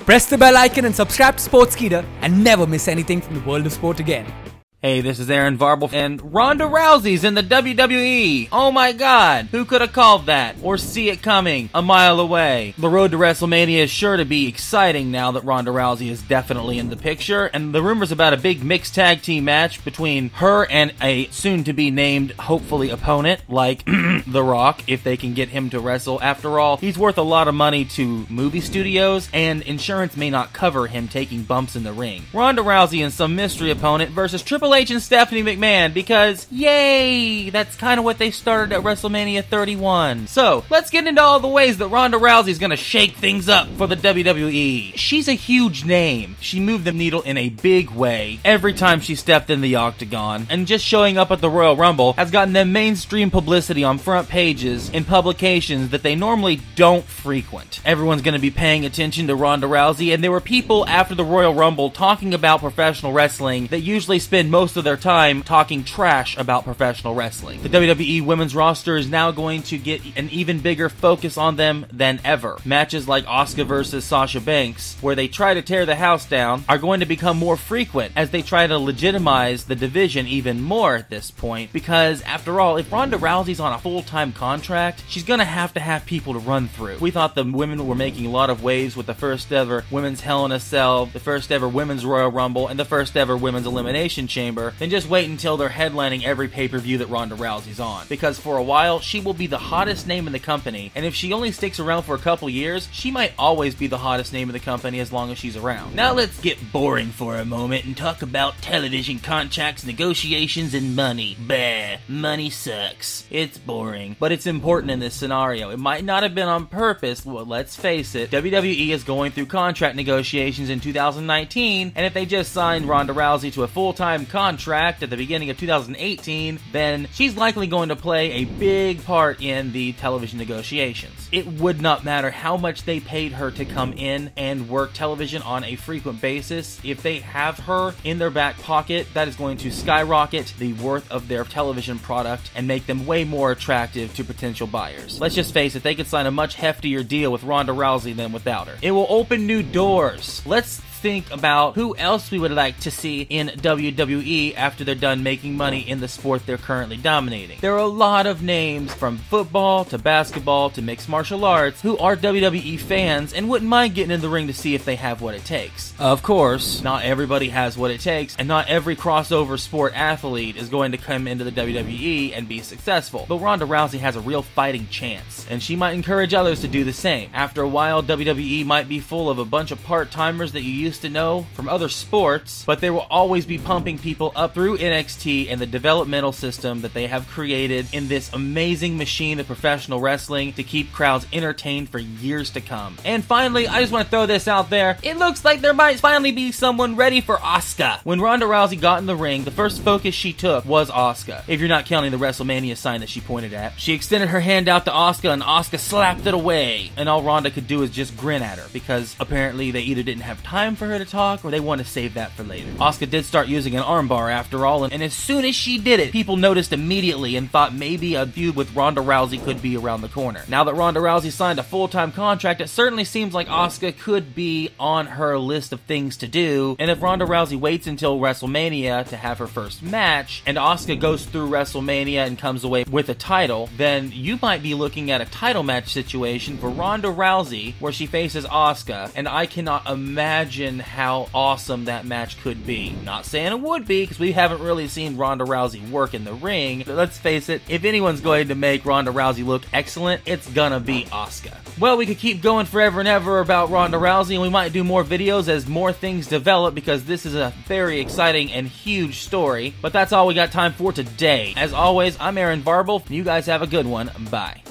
Press the bell icon and subscribe to Sportskeeda and never miss anything from the world of sport again. Hey, this is Aaron Varble, and Ronda Rousey's in the WWE. Oh my god, who could have called that? Or see it coming a mile away? The road to WrestleMania is sure to be exciting now that Ronda Rousey is definitely in the picture, and the rumors about a big mixed tag team match between her and a soon-to-be-named, hopefully, opponent, like The Rock, if they can get him to wrestle. After all, he's worth a lot of money to movie studios, and insurance may not cover him taking bumps in the ring. Ronda Rousey and some mystery opponent versus Triple H and Stephanie McMahon, because yay, that's kind of what they started at WrestleMania 31. So let's get into all the ways that Ronda Rousey's gonna shake things up for the WWE. She's a huge name. She moved the needle in a big way every time she stepped in the octagon, and just showing up at the Royal Rumble has gotten them mainstream publicity on front pages in publications that they normally don't frequent. Everyone's gonna be paying attention to Ronda Rousey, and there were people after the Royal Rumble talking about professional wrestling that usually spend most of their time talking trash about professional wrestling. The WWE women's roster is now going to get an even bigger focus on them than ever. Matches like Asuka versus Sasha Banks, where they try to tear the house down, are going to become more frequent as they try to legitimize the division even more at this point, because after all, if Ronda Rousey's on a full-time contract, she's gonna have people to run through. We thought the women were making a lot of waves with the first ever women's Hell in a Cell, the first ever women's Royal Rumble, and the first ever women's Elimination Chamber. Then just wait until they're headlining every pay-per-view that Ronda Rousey's on. Because for a while, she will be the hottest name in the company, and if she only sticks around for a couple years, she might always be the hottest name in the company as long as she's around. Now let's get boring for a moment and talk about television contracts, negotiations, and money. Bah, money sucks. It's boring, but it's important in this scenario. It might not have been on purpose, well, let's face it, WWE is going through contract negotiations in 2019, and if they just signed Ronda Rousey to a full-time contract at the beginning of 2018, then she's likely going to play a big part in the television negotiations. It would not matter how much they paid her to come in and work television on a frequent basis. If they have her in their back pocket, that is going to skyrocket the worth of their television product and make them way more attractive to potential buyers. Let's just face it, they could sign a much heftier deal with Ronda Rousey than without her. It will open new doors. Let's think about who else we would like to see in WWE after they're done making money in the sport they're currently dominating. There are a lot of names, from football to basketball to mixed martial arts, who are WWE fans and wouldn't mind getting in the ring to see if they have what it takes. Of course, not everybody has what it takes, and not every crossover sport athlete is going to come into the WWE and be successful, but Ronda Rousey has a real fighting chance, and she might encourage others to do the same. After a while, WWE might be full of a bunch of part-timers that you used to know from other sports, but they will always be pumping people up through NXT and the developmental system that they have created in this amazing machine of professional wrestling to keep crowds entertained for years to come. And finally, I just want to throw this out there. It looks like there might finally be someone ready for Asuka. When Ronda Rousey got in the ring, the first focus she took was Asuka, if you're not counting the WrestleMania sign that she pointed at. She extended her hand out to Asuka, and Asuka slapped it away, and all Ronda could do is just grin at her, because apparently they either didn't have time for her to talk, or they want to save that for later. Asuka did start using an armbar after all, and as soon as she did it, people noticed immediately and thought maybe a feud with Ronda Rousey could be around the corner. Now that Ronda Rousey signed a full-time contract, it certainly seems like Asuka could be on her list of things to do, and if Ronda Rousey waits until WrestleMania to have her first match, and Asuka goes through WrestleMania and comes away with a title, then you might be looking at a title match situation for Ronda Rousey where she faces Asuka, and I cannot imagine how awesome that match could be. Not saying it would be, because we haven't really seen Ronda Rousey work in the ring, but let's face it, if anyone's going to make Ronda Rousey look excellent, it's gonna be Asuka. Well, we could keep going forever and ever about Ronda Rousey, and we might do more videos as more things develop, because this is a very exciting and huge story, but that's all we got time for today. As always, I'm Aaron Varble, and you guys have a good one. Bye.